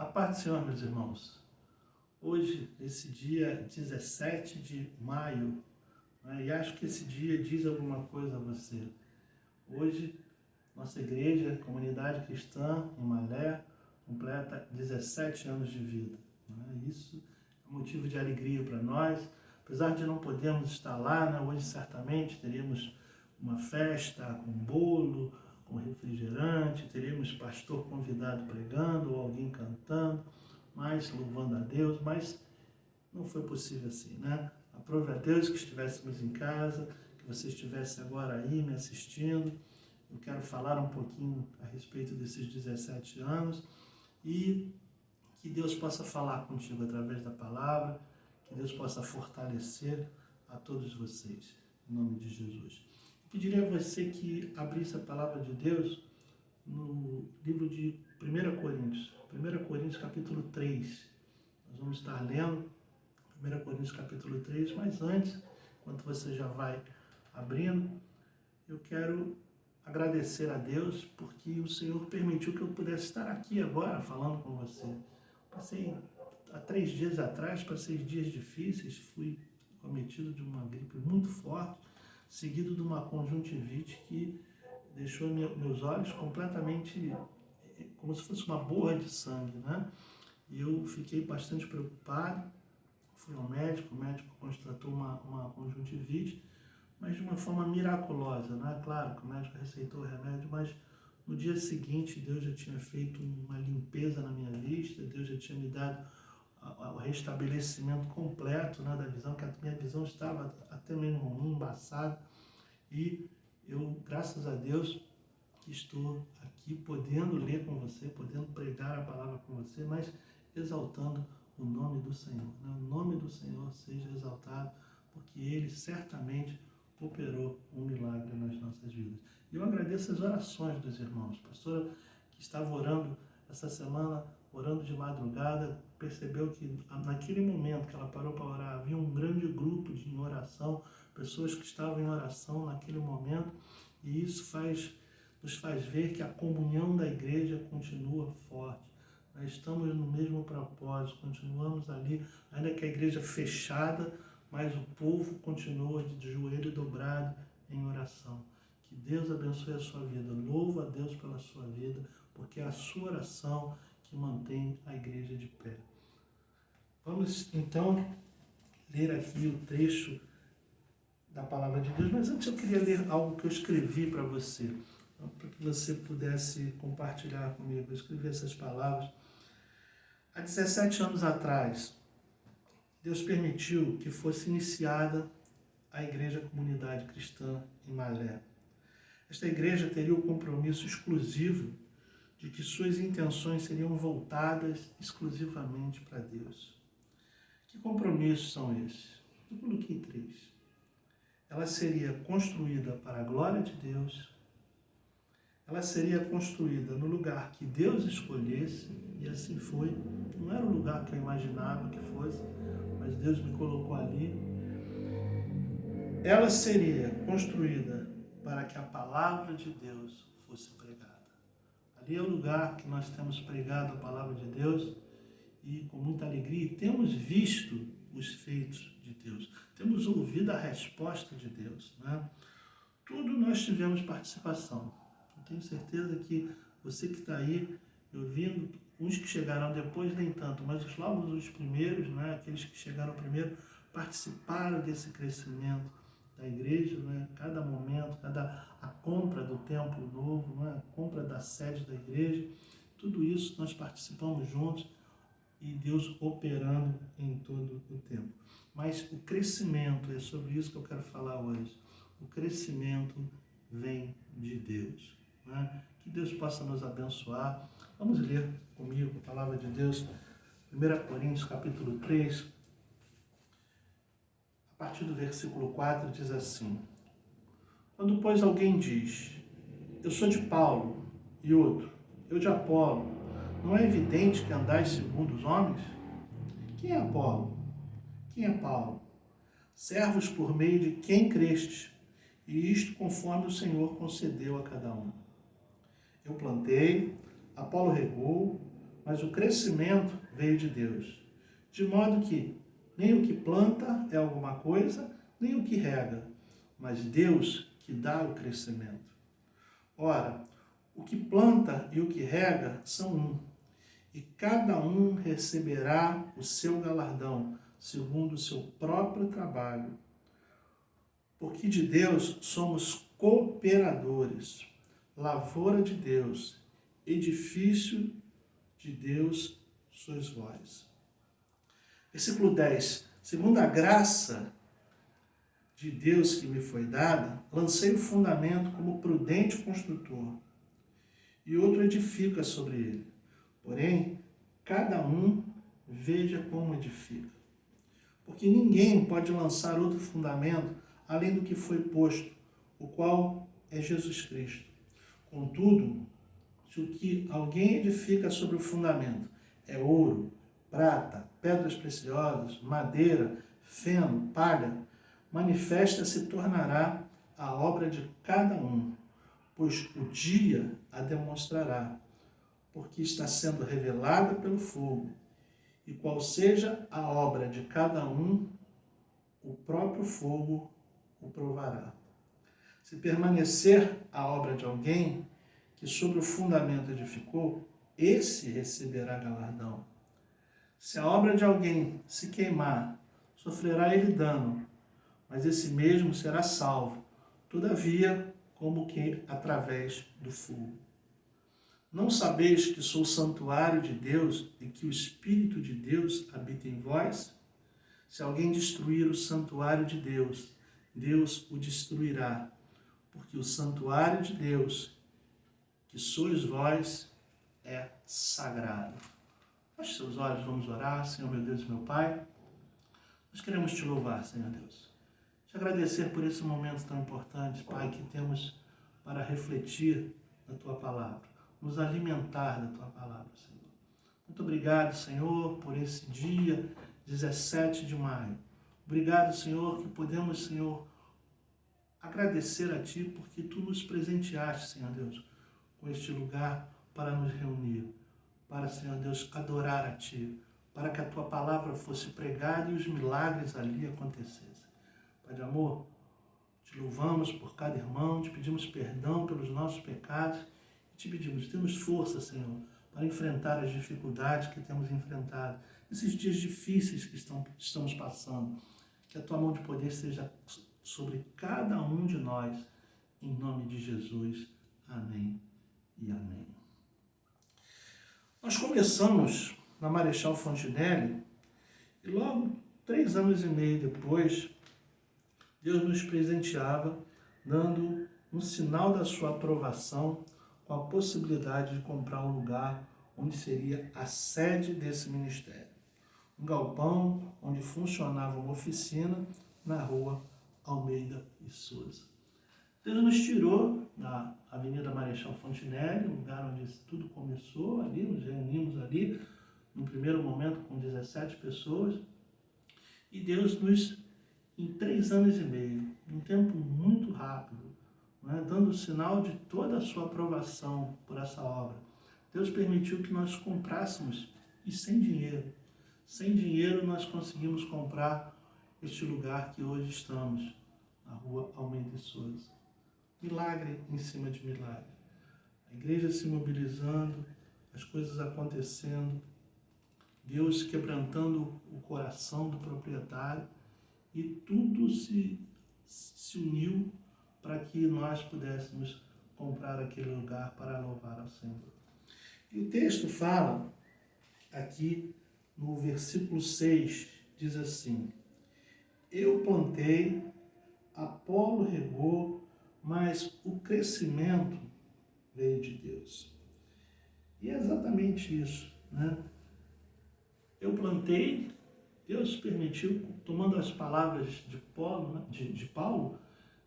A paz do Senhor, meus irmãos. Hoje, esse dia 17 de maio, e acho que esse dia diz alguma coisa a você. Hoje, nossa igreja, comunidade cristã em Malé, completa 17 anos de vida. Isso é motivo de alegria para nós. Apesar de não podermos estar lá, hoje certamente teríamos uma festa com bolo, com refrigerante, teríamos pastor convidado pregando ou alguém cantando, louvando a Deus, mas não foi possível assim, Aprove a Deus que estivéssemos em casa, que você estivesse agora aí me assistindo. Eu quero falar um pouquinho a respeito desses 17 anos e que Deus possa falar contigo através da palavra, que Deus possa fortalecer a todos vocês, em nome de Jesus. Eu pediria a você que abrisse a palavra de Deus no livro de 1 Coríntios, 1 Coríntios capítulo 3. Nós vamos estar lendo 1 Coríntios capítulo 3, mas antes, enquanto você já vai abrindo, eu quero agradecer a Deus porque o Senhor permitiu que eu pudesse estar aqui agora falando com você. Passei há 3 dias atrás, passei dias difíceis, fui cometido de uma gripe muito forte, seguido de uma conjuntivite que deixou meus olhos completamente como se fosse uma borra de sangue, E eu fiquei bastante preocupado, fui ao médico, o médico constatou uma conjuntivite, mas de uma forma miraculosa, Claro que o médico receitou o remédio, mas no dia seguinte Deus já tinha feito uma limpeza na minha vista, Deus já tinha me dado o restabelecimento completo da visão, que a minha visão estava até mesmo ruim, embaçada, e eu, graças a Deus, estou aqui podendo ler com você, podendo pregar a palavra com você, mas exaltando o nome do Senhor. O nome do Senhor seja exaltado, porque Ele certamente operou um milagre nas nossas vidas. E eu agradeço as orações dos irmãos. A pastora que estava orando essa semana, orando de madrugada, percebeu que naquele momento que ela parou para orar, havia um grande grupo em oração, pessoas que estavam em oração naquele momento, e isso nos faz ver que a comunhão da igreja continua forte. Nós estamos no mesmo propósito, continuamos ali, ainda que a igreja fechada, mas o povo continua de joelho dobrado em oração. Que Deus abençoe a sua vida. Louvo a Deus pela sua vida, porque é a sua oração que mantém a igreja de pé. Vamos então ler aqui o trecho da palavra de Deus, mas antes eu queria ler algo que eu escrevi para você, para que você pudesse compartilhar comigo. Eu escrevi essas palavras. Há 17 anos atrás, Deus permitiu que fosse iniciada a Igreja Comunidade Cristã em Malé. Esta igreja teria o compromisso exclusivo de que suas intenções seriam voltadas exclusivamente para Deus. Que compromissos são esses? Eu coloquei 3. Ela seria construída para a glória de Deus, ela seria construída no lugar que Deus escolhesse, e assim foi. Não era o lugar que eu imaginava que fosse, mas Deus me colocou ali. Ela seria construída para que a palavra de Deus fosse pregada. Ali é o lugar que nós temos pregado a palavra de Deus e com muita alegria, e temos visto os feitos de Deus, temos ouvido a resposta de Deus. Tudo nós tivemos participação. Eu tenho certeza que você que está aí, ouvindo, uns que chegaram depois nem tanto, mas logo os primeiros, aqueles que chegaram primeiro, participaram desse crescimento da igreja, cada momento, a compra do templo novo, a compra da sede da igreja, tudo isso nós participamos juntos e Deus operando em todo o tempo. Mas o crescimento, é sobre isso que eu quero falar hoje, o crescimento vem de Deus. Que Deus possa nos abençoar. Vamos ler comigo a palavra de Deus, 1 Coríntios capítulo 3, a partir do versículo 4, diz assim: Quando, pois, alguém diz, eu sou de Paulo, e outro, eu de Apolo, não é evidente que andais segundo os homens? Quem é Apolo? Quem é Paulo? Servos por meio de quem crestes, e isto conforme o Senhor concedeu a cada um. Eu plantei, Apolo regou, mas o crescimento veio de Deus. De modo que nem o que planta é alguma coisa, nem o que rega, mas Deus que dá o crescimento. Ora, o que planta e o que rega são um, e cada um receberá o seu galardão, segundo o seu próprio trabalho. Porque de Deus somos cooperadores, lavoura de Deus, edifício de Deus sois vós. Versículo 10. Segundo a graça de Deus que me foi dada, lancei o fundamento como prudente construtor, e outro edifica sobre ele. Porém, cada um veja como edifica. Porque ninguém pode lançar outro fundamento além do que foi posto, o qual é Jesus Cristo. Contudo, se o que alguém edifica sobre o fundamento é ouro, prata, pedras preciosas, madeira, feno, palha, manifesta se tornará a obra de cada um, pois o dia a demonstrará, porque está sendo revelada pelo fogo, e qual seja a obra de cada um, o próprio fogo o provará. Se permanecer a obra de alguém que sobre o fundamento edificou, esse receberá galardão. Se a obra de alguém se queimar, sofrerá ele dano, mas esse mesmo será salvo, todavia, como que através do fogo. Não sabeis que sou o santuário de Deus e que o Espírito de Deus habita em vós? Se alguém destruir o santuário de Deus, Deus o destruirá, porque o santuário de Deus, que sois vós, é sagrado. Feche seus olhos, vamos orar. Senhor meu Deus e meu Pai, nós queremos te louvar, Senhor Deus. Te agradecer por esse momento tão importante, Pai, que temos para refletir na Tua Palavra, nos alimentar da Tua Palavra, Senhor. Muito obrigado, Senhor, por esse dia 17 de maio. Obrigado, Senhor, que podemos, Senhor, agradecer a Ti porque Tu nos presenteaste, Senhor Deus, com este lugar para nos reunir, para, Senhor Deus, adorar a Ti, para que a Tua Palavra fosse pregada e os milagres ali acontecessem. Pai de amor, Te louvamos por cada irmão, Te pedimos perdão pelos nossos pecados e Te pedimos, dê-nos força, Senhor, para enfrentar as dificuldades que temos enfrentado, esses dias difíceis que estamos passando. Que a Tua mão de poder seja sobre cada um de nós, em nome de Jesus. Amém e amém. Nós começamos na Marechal Fontinelli e logo 3 anos e meio depois, Deus nos presenteava, dando um sinal da sua aprovação com a possibilidade de comprar um lugar onde seria a sede desse ministério. Um galpão onde funcionava uma oficina na rua Almeida e Souza. Deus nos tirou da Avenida Marechal Fontinelli, um lugar onde tudo começou ali, nos reunimos ali, no primeiro momento com 17 pessoas, e Deus nos, em 3 anos e meio, um tempo muito rápido, né, dando sinal de toda a sua aprovação por essa obra, Deus permitiu que nós comprássemos, e sem dinheiro. Sem dinheiro nós conseguimos comprar este lugar que hoje estamos, na rua Almeida e Souza. Milagre em cima de milagre. A igreja se mobilizando, as coisas acontecendo, Deus quebrantando o coração do proprietário e tudo se uniu para que nós pudéssemos comprar aquele lugar para louvar ao Senhor. E o texto fala aqui no versículo 6, diz assim: eu plantei, Apolo regou, mas o crescimento veio de Deus. E é exatamente isso, né? Eu plantei, Deus permitiu, tomando as palavras de Paulo, né? de Paulo,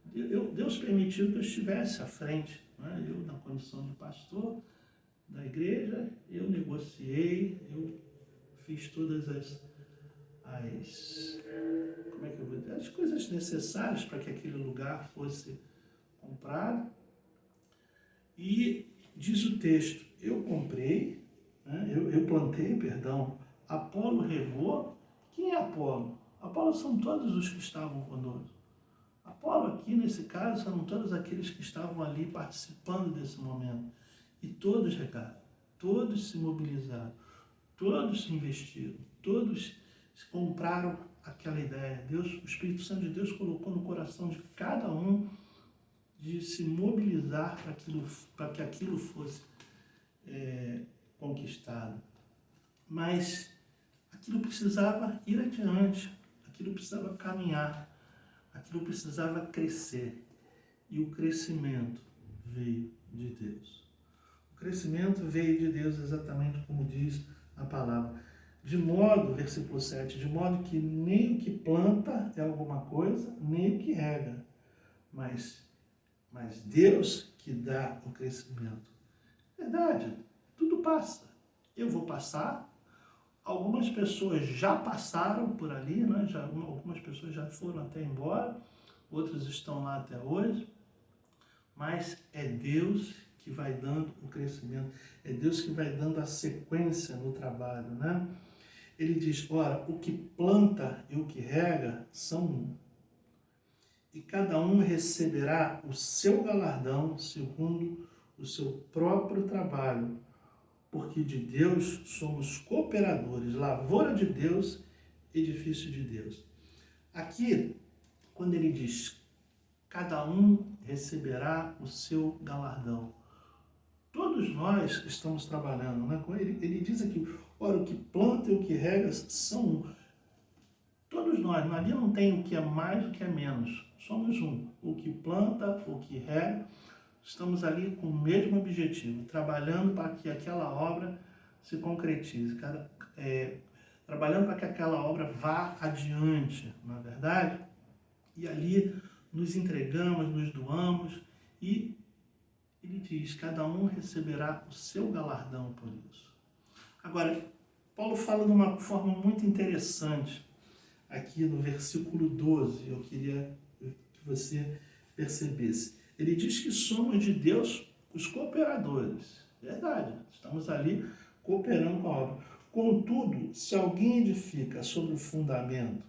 Deus permitiu que eu estivesse à frente, né? Eu na condição de pastor da igreja, eu negociei, eu fiz todas como é que eu vou dizer, as coisas necessárias para que aquele lugar fosse comprado. E diz o texto, eu comprei, né? eu plantei, perdão, Apolo regou. Quem é Apolo? Apolo são todos os que estavam conosco. Apolo aqui, nesse caso, são todos aqueles que estavam ali participando desse momento. E todos regaram, todos se mobilizaram, todos se investiram, todos compraram aquela ideia. Deus, o Espírito Santo de Deus colocou no coração de cada um de se mobilizar para que aquilo fosse conquistado. Mas aquilo precisava ir adiante, aquilo precisava caminhar, aquilo precisava crescer. E o crescimento veio de Deus. O crescimento veio de Deus exatamente como diz a palavra. De modo, versículo 7, de modo que nem o que planta é alguma coisa, nem o que rega, mas Deus que dá o crescimento. Verdade, tudo passa. Eu vou passar, algumas pessoas já passaram por ali, né? Algumas pessoas já foram até embora, outros estão lá até hoje, mas é Deus que vai dando o crescimento, é Deus que vai dando a sequência no trabalho, né? Ele diz, ora, o que planta e o que rega são um, e cada um receberá o seu galardão segundo o seu próprio trabalho, porque de Deus somos cooperadores, lavoura de Deus, edifício de Deus. Aqui, quando ele diz, cada um receberá o seu galardão, todos nós estamos trabalhando, né? Ele diz aqui, ora, o que planta e o que rega são um. Todos nós, ali não tem o que é mais e o que é menos, somos um. O que planta, o que rega, estamos ali com o mesmo objetivo, trabalhando para que aquela obra se concretize, trabalhando para que aquela obra vá adiante, não é verdade? E ali nos entregamos, nos doamos e ele diz, cada um receberá o seu galardão por isso. Agora, Paulo fala de uma forma muito interessante aqui no versículo 12, eu queria que você percebesse. Ele diz que somos de Deus os cooperadores. Verdade, estamos ali cooperando com a obra. Contudo, se alguém edifica sobre o fundamento,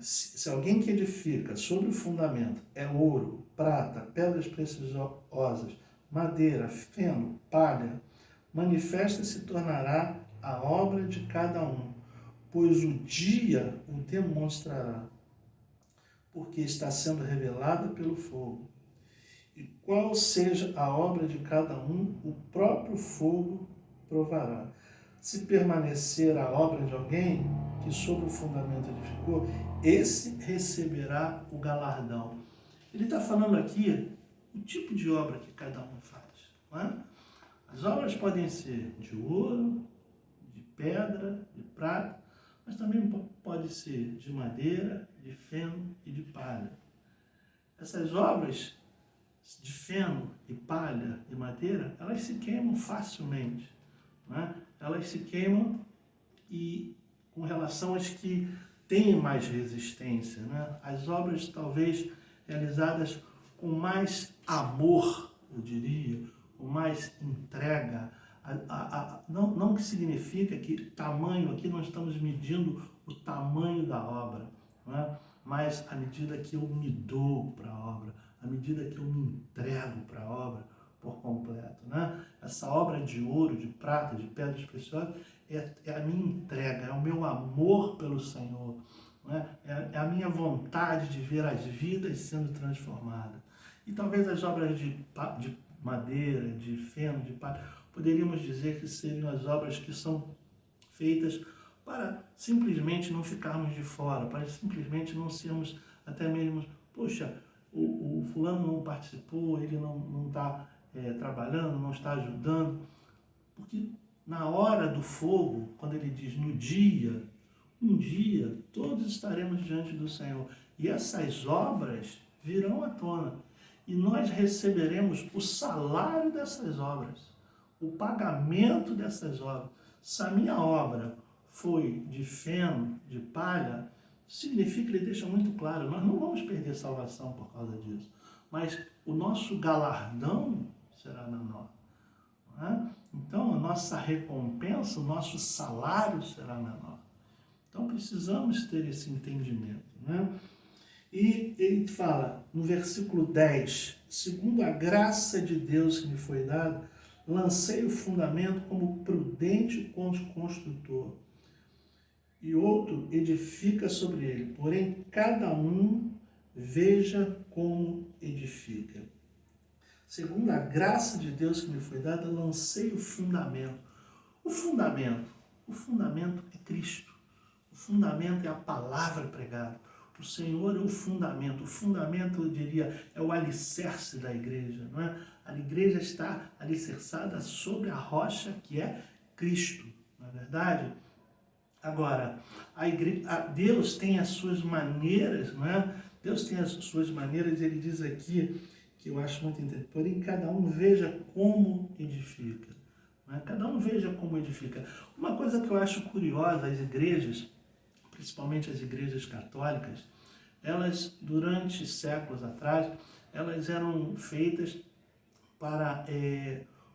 se alguém que edifica sobre o fundamento é ouro, prata, pedras preciosas, madeira, feno, palha, manifesta se tornará a obra de cada um, pois o dia o demonstrará, porque está sendo revelada pelo fogo. E qual seja a obra de cada um, o próprio fogo provará. Se permanecer a obra de alguém que sobre o fundamento edificou, esse receberá o galardão. Ele está falando aqui o tipo de obra que cada um faz. Não é? As obras podem ser de ouro, de pedra, de prata, mas também pode ser de madeira, de feno e de palha. Essas obras de feno e palha e madeira, elas se queimam facilmente, né? Elas se queimam e com relação às que têm mais resistência, né? As obras talvez realizadas com mais amor, eu diria, com mais entrega, não que significa que tamanho, aqui nós estamos medindo o tamanho da obra, né? Mas à medida que eu me dou para a obra, à medida que eu me entrego para a obra por completo, né? Essa obra de ouro, de prata, de pedras preciosas é a minha entrega, é o meu amor pelo Senhor, né? É a minha vontade de ver as vidas sendo transformadas. E talvez as obras de madeira, de feno, de palha, poderíamos dizer que seriam as obras que são feitas para simplesmente não ficarmos de fora, para simplesmente não sermos até mesmo, poxa, o fulano não participou, ele não está trabalhando, não está ajudando, porque na hora do fogo, quando ele diz no dia, um dia todos estaremos diante do Senhor e essas obras virão à tona e nós receberemos o salário dessas obras, o pagamento dessas obras. Se a minha obra foi de feno, de palha, significa, ele deixa muito claro, nós não vamos perder salvação por causa disso, mas o nosso galardão será menor. Não é? Então, a nossa recompensa, o nosso salário será menor. Então, precisamos ter esse entendimento, né? E ele fala, no versículo 10, segundo a graça de Deus que me foi dada, lancei o fundamento como prudente construtor, e outro edifica sobre ele. Porém, cada um veja como edifica. Segundo a graça de Deus que me foi dada, lancei o fundamento. O fundamento é Cristo. O fundamento é a palavra pregada. O Senhor é o fundamento. O fundamento, eu diria, é o alicerce da igreja, não é? A igreja está alicerçada sobre a rocha que é Cristo, não é verdade? Agora, Deus tem as suas maneiras, não é? Deus tem as suas maneiras, ele diz aqui, que eu acho muito interessante, porém cada um veja como edifica. Não é? Cada um veja como edifica. Uma coisa que eu acho curiosa, as igrejas, principalmente as igrejas católicas, elas, durante séculos atrás, elas eram feitas para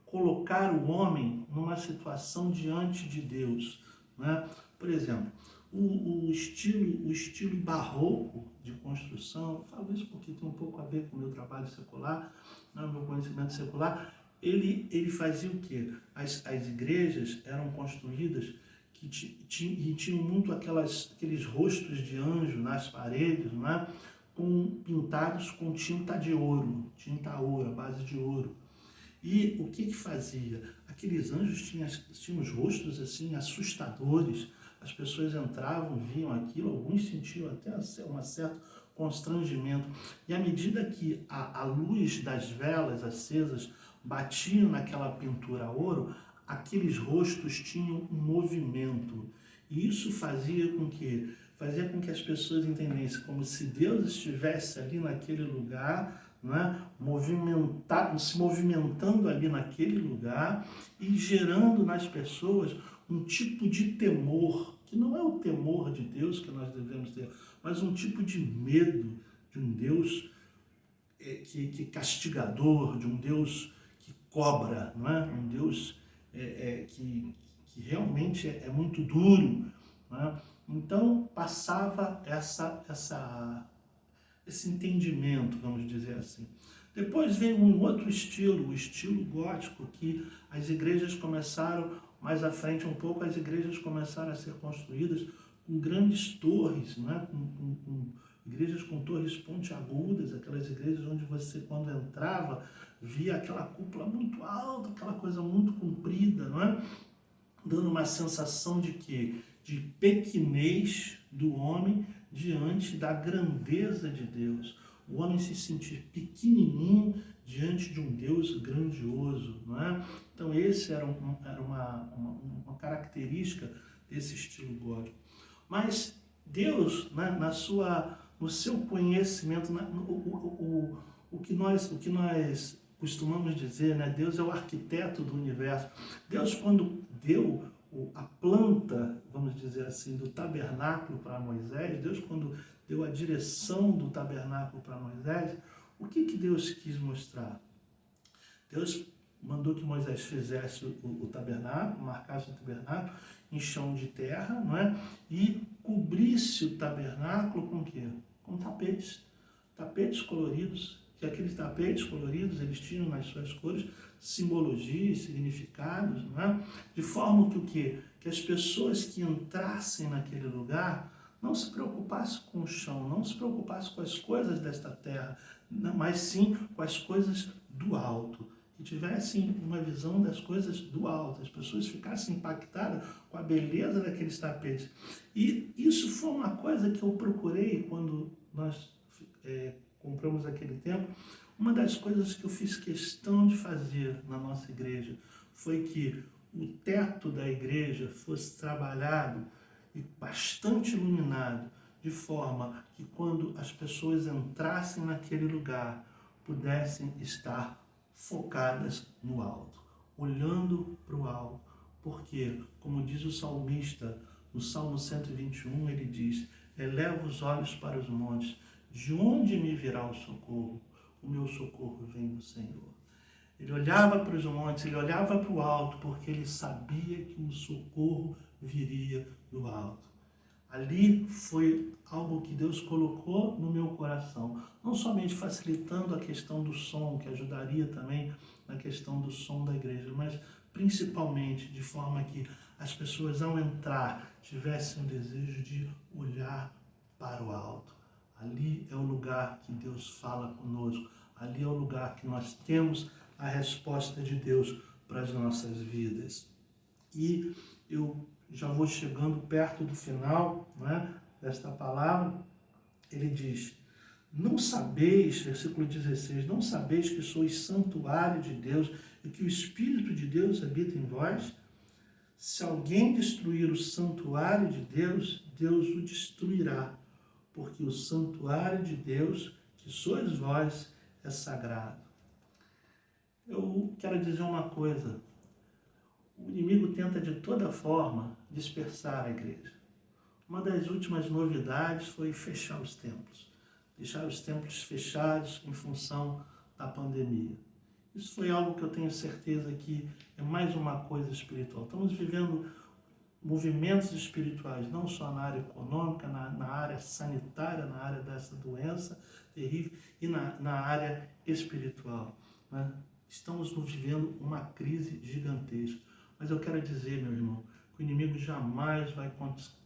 colocar o homem numa situação diante de Deus, né? Por exemplo, o estilo barroco de construção, eu falo isso porque tem um pouco a ver com o meu trabalho secular, né, o meu conhecimento secular, ele fazia o quê? As igrejas eram construídas e tinham muito aqueles rostos de anjo nas paredes, né, pintados com tinta ouro, a base de ouro. E o que fazia? Aqueles anjos tinham os rostos assim assustadores, as pessoas entravam, viam aquilo, alguns sentiam até um certo constrangimento. E à medida que a luz das velas acesas batia naquela pintura a ouro, aqueles rostos tinham um movimento. E isso fazia com que as pessoas entendessem como se Deus estivesse ali naquele lugar, não é? Se movimentando ali naquele lugar e gerando nas pessoas um tipo de temor, que não é o temor de Deus que nós devemos ter, mas um tipo de medo de um Deus que castigador, de um Deus que cobra, não é? Um Deus que realmente é muito duro, não é? Então passava esse entendimento, vamos dizer assim. Depois vem um outro estilo, o estilo gótico, que as igrejas começaram, mais à frente um pouco, as igrejas começaram a ser construídas com grandes torres, né? com igrejas com torres pontiagudas, aquelas igrejas onde você, quando entrava, via aquela cúpula muito alta, aquela coisa muito comprida, não é? Dando uma sensação de quê? De pequenez do homem diante da grandeza de Deus. O homem se sentir pequenininho diante de um Deus grandioso, não é? Então, esse era uma característica desse estilo gótico. Mas Deus, né, no seu conhecimento, o que nós costumamos dizer, né, Deus é o arquiteto do universo. Deus, quando deu a planta, vamos dizer assim, do tabernáculo para Moisés, Deus, quando deu a direção do tabernáculo para Moisés, o que Deus quis mostrar? Deus mandou que Moisés fizesse o tabernáculo, marcasse o tabernáculo em chão de terra, não é? E cobrisse o tabernáculo com o quê? Com tapetes coloridos, que aqueles tapetes coloridos, eles tinham nas suas cores simbologias, significados, não é? De forma que o quê? Que as pessoas que entrassem naquele lugar não se preocupassem com o chão, não se preocupassem com as coisas desta terra, mas sim com as coisas do alto. Que tivessem uma visão das coisas do alto, as pessoas ficassem impactadas com a beleza daqueles tapetes. E isso foi uma coisa que eu procurei quando nós compramos aquele templo. Uma das coisas que eu fiz questão de fazer na nossa igreja foi que o teto da igreja fosse trabalhado e bastante iluminado, de forma que quando as pessoas entrassem naquele lugar, pudessem estar focadas no alto, olhando para o alto. Porque, como diz o salmista, no Salmo 121, ele diz: eleva os olhos para os montes, de onde me virá o socorro? O meu socorro vem do Senhor. Ele olhava para os montes, ele olhava para o alto, porque ele sabia que o socorro viria do alto. Ali foi algo que Deus colocou no meu coração, não somente facilitando a questão do som, que ajudaria também na questão do som da igreja, mas principalmente de forma que as pessoas ao entrar tivessem o desejo de olhar para o alto. Ali é o lugar que Deus fala conosco, ali é o lugar que nós temos a resposta de Deus para as nossas vidas. E eu já vou chegando perto do final, né, desta palavra. Ele diz: não sabeis, versículo 16, não sabeis que sois santuário de Deus e que o Espírito de Deus habita em vós? Se alguém destruir o santuário de Deus, Deus o destruirá, porque o santuário de Deus, que sois vós, é sagrado. Eu quero dizer uma coisa: o inimigo tenta de toda forma dispersar a igreja. Uma das últimas novidades foi fechar os templos, deixar os templos fechados em função da pandemia. Isso foi algo que eu tenho certeza que é mais uma coisa espiritual. Estamos vivendo movimentos espirituais, não só na área econômica, na área sanitária, na área dessa doença terrível e na área espiritual, né? Estamos vivendo uma crise gigantesca. Mas eu quero dizer, meu irmão, que o inimigo jamais vai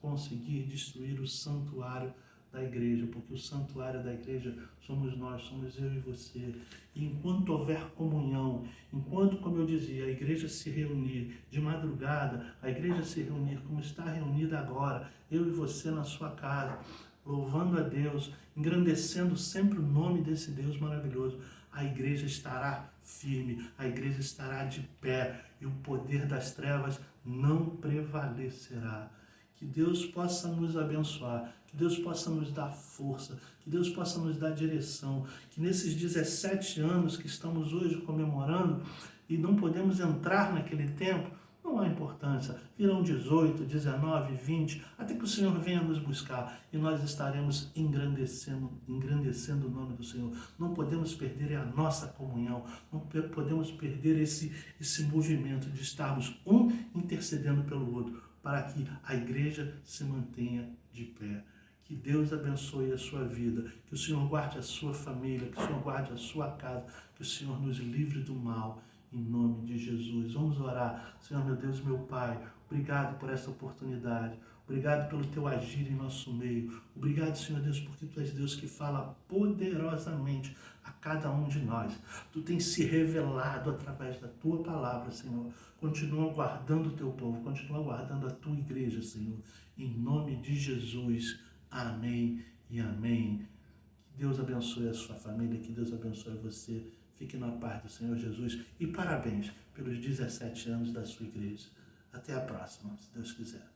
conseguir destruir o santuário da igreja, porque o santuário da igreja somos nós, somos eu e você. E enquanto houver comunhão, enquanto, como eu dizia, a igreja se reunir de madrugada, a igreja se reunir como está reunida agora, eu e você na sua casa, louvando a Deus, engrandecendo sempre o nome desse Deus maravilhoso, a igreja estará firme, a igreja estará de pé e o poder das trevas não prevalecerá. Que Deus possa nos abençoar, que Deus possa nos dar força, que Deus possa nos dar direção, que nesses 17 anos que estamos hoje comemorando e não podemos entrar naquele tempo, não há importância. Virão 18, 19, 20, até que o Senhor venha nos buscar e nós estaremos engrandecendo o nome do Senhor. Não podemos perder a nossa comunhão, não podemos perder esse movimento de estarmos um intercedendo pelo outro, para que a igreja se mantenha de pé. Que Deus abençoe a sua vida, que o Senhor guarde a sua família, que o Senhor guarde a sua casa, que o Senhor nos livre do mal. Em nome de Jesus. Vamos orar. Senhor, meu Deus, meu Pai, obrigado por essa oportunidade. Obrigado pelo teu agir em nosso meio. Obrigado, Senhor Deus, porque tu és Deus que fala poderosamente a cada um de nós. Tu tens se revelado através da tua palavra, Senhor. Continua guardando o teu povo, continua guardando a tua igreja, Senhor. Em nome de Jesus. Amém e amém. Que Deus abençoe a sua família, que Deus abençoe você. Fique na paz do Senhor Jesus e parabéns pelos 17 anos da sua igreja. Até a próxima, se Deus quiser.